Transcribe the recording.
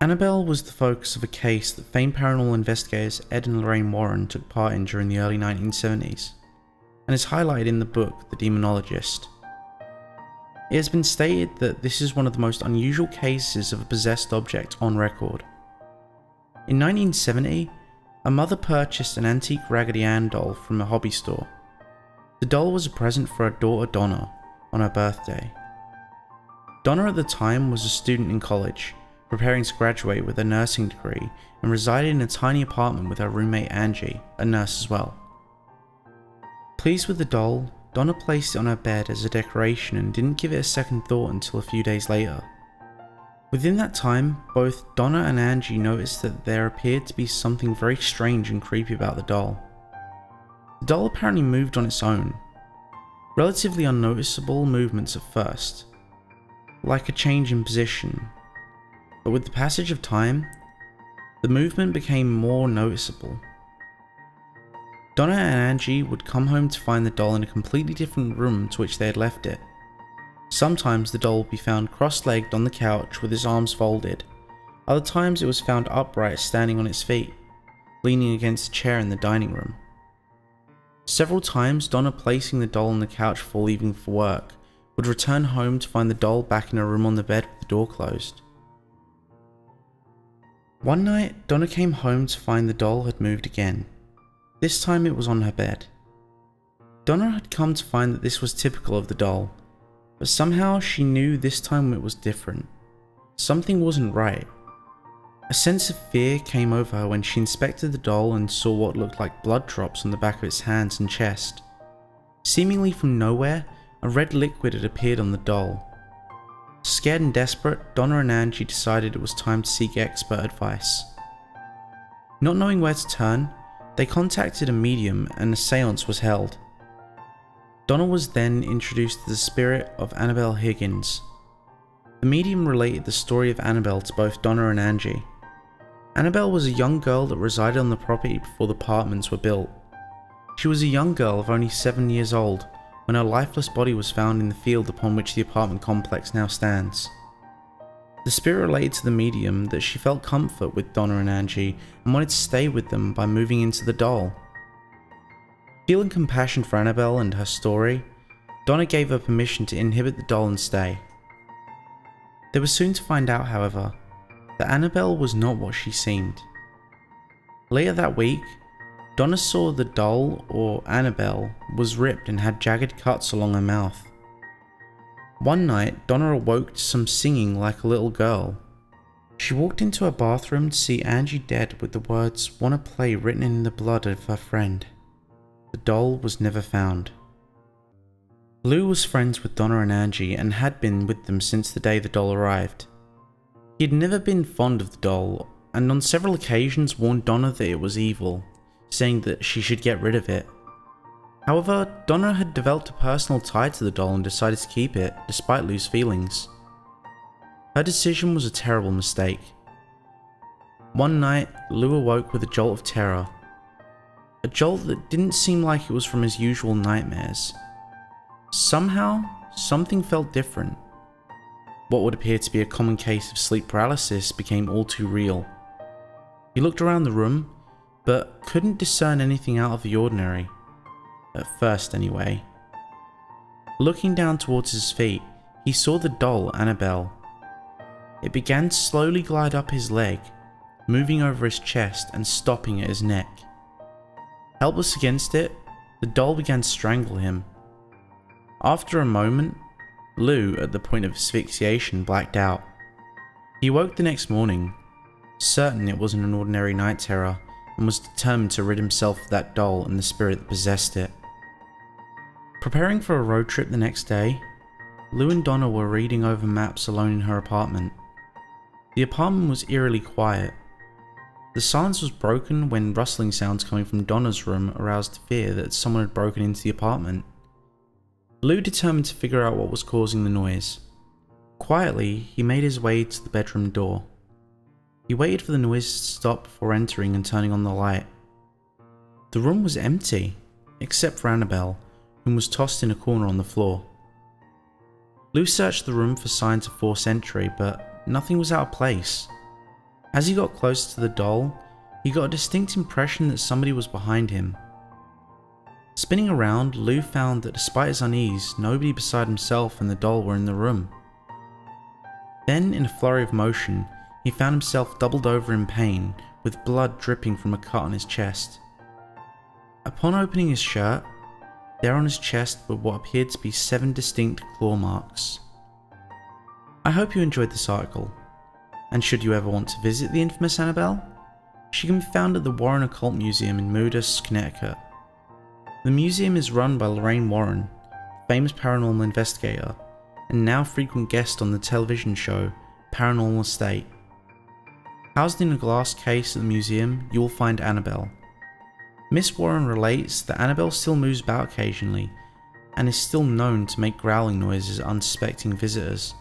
Annabelle was the focus of a case that famed paranormal investigators Ed and Lorraine Warren took part in during the early 1970s, and is highlighted in the book The Demonologist. It has been stated that this is one of the most unusual cases of a possessed object on record. In 1970, a mother purchased an antique Raggedy Ann doll from a hobby store. The doll was a present for her daughter Donna on her birthday. Donna at the time was a student in college, preparing to graduate with a nursing degree, and resided in a tiny apartment with her roommate Angie, a nurse as well. Pleased with the doll, Donna placed it on her bed as a decoration and didn't give it a second thought until a few days later. Within that time, both Donna and Angie noticed that there appeared to be something very strange and creepy about the doll. The doll apparently moved on its own, relatively unnoticeable movements at first, like a change in position. But with the passage of time, the movement became more noticeable. Donna and Angie would come home to find the doll in a completely different room to which they had left it. Sometimes the doll would be found cross-legged on the couch with its arms folded. Other times it was found upright, standing on its feet, leaning against a chair in the dining room. Several times, Donna, placing the doll on the couch before leaving for work, would return home to find the doll back in her room on the bed with the door closed. One night, Donna came home to find the doll had moved again. This time it was on her bed. Donna had come to find that this was typical of the doll, but somehow she knew this time it was different. Something wasn't right. A sense of fear came over her when she inspected the doll and saw what looked like blood drops on the back of its hands and chest. Seemingly from nowhere, a red liquid had appeared on the doll. Scared and desperate, Donna and Angie decided it was time to seek expert advice. Not knowing where to turn, they contacted a medium and a seance was held. Donna was then introduced to the spirit of Annabelle Higgins. The medium related the story of Annabelle to both Donna and Angie. Annabelle was a young girl that resided on the property before the apartments were built. She was a young girl of only 7 years old when her lifeless body was found in the field upon which the apartment complex now stands. The spirit related to the medium that she felt comfort with Donna and Angie and wanted to stay with them by moving into the doll. Feeling compassion for Annabelle and her story, Donna gave her permission to inhabit the doll and stay. They were soon to find out, however, that Annabelle was not what she seemed. Later that week, Donna saw the doll, or Annabelle, was ripped and had jagged cuts along her mouth. One night, Donna awoke to some singing like a little girl. She walked into her bathroom to see Angie dead with the words "wanna play" written in the blood of her friend. The doll was never found. Lou was friends with Donna and Angie and had been with them since the day the doll arrived. He had never been fond of the doll and on several occasions warned Donna that it was evil, saying that she should get rid of it. However, Donna had developed a personal tie to the doll and decided to keep it, despite Lou's feelings. Her decision was a terrible mistake. One night, Lou awoke with a jolt of terror. A jolt that didn't seem like it was from his usual nightmares. Somehow, something felt different. What would appear to be a common case of sleep paralysis became all too real. He looked around the room, but couldn't discern anything out of the ordinary. At first, anyway. Looking down towards his feet, he saw the doll, Annabelle. It began to slowly glide up his leg, moving over his chest and stopping at his neck. Helpless against it, the doll began to strangle him. After a moment, Lou, at the point of asphyxiation, blacked out. He woke the next morning, certain it wasn't an ordinary night terror, and was determined to rid himself of that doll and the spirit that possessed it. Preparing for a road trip the next day, Lou and Donna were reading over maps alone in her apartment. The apartment was eerily quiet. The silence was broken when rustling sounds coming from Donna's room aroused fear that someone had broken into the apartment. Lou determined to figure out what was causing the noise. Quietly, he made his way to the bedroom door. He waited for the noise to stop before entering and turning on the light. The room was empty, except for Annabelle, whom was tossed in a corner on the floor. Lou searched the room for signs of forced entry, but nothing was out of place. As he got closer to the doll, he got a distinct impression that somebody was behind him. Spinning around, Lou found that despite his unease, nobody beside himself and the doll were in the room. Then, in a flurry of motion, he found himself doubled over in pain, with blood dripping from a cut on his chest. Upon opening his shirt, there on his chest were what appeared to be 7 distinct claw marks. I hope you enjoyed this article, and should you ever want to visit the infamous Annabelle, she can be found at the Warren Occult Museum in Moodus, Connecticut. The museum is run by Lorraine Warren, famous paranormal investigator, and now frequent guest on the television show Paranormal Estate. Housed in a glass case at the museum, you will find Annabelle. Miss Warren relates that Annabelle still moves about occasionally, and is still known to make growling noises at unsuspecting visitors,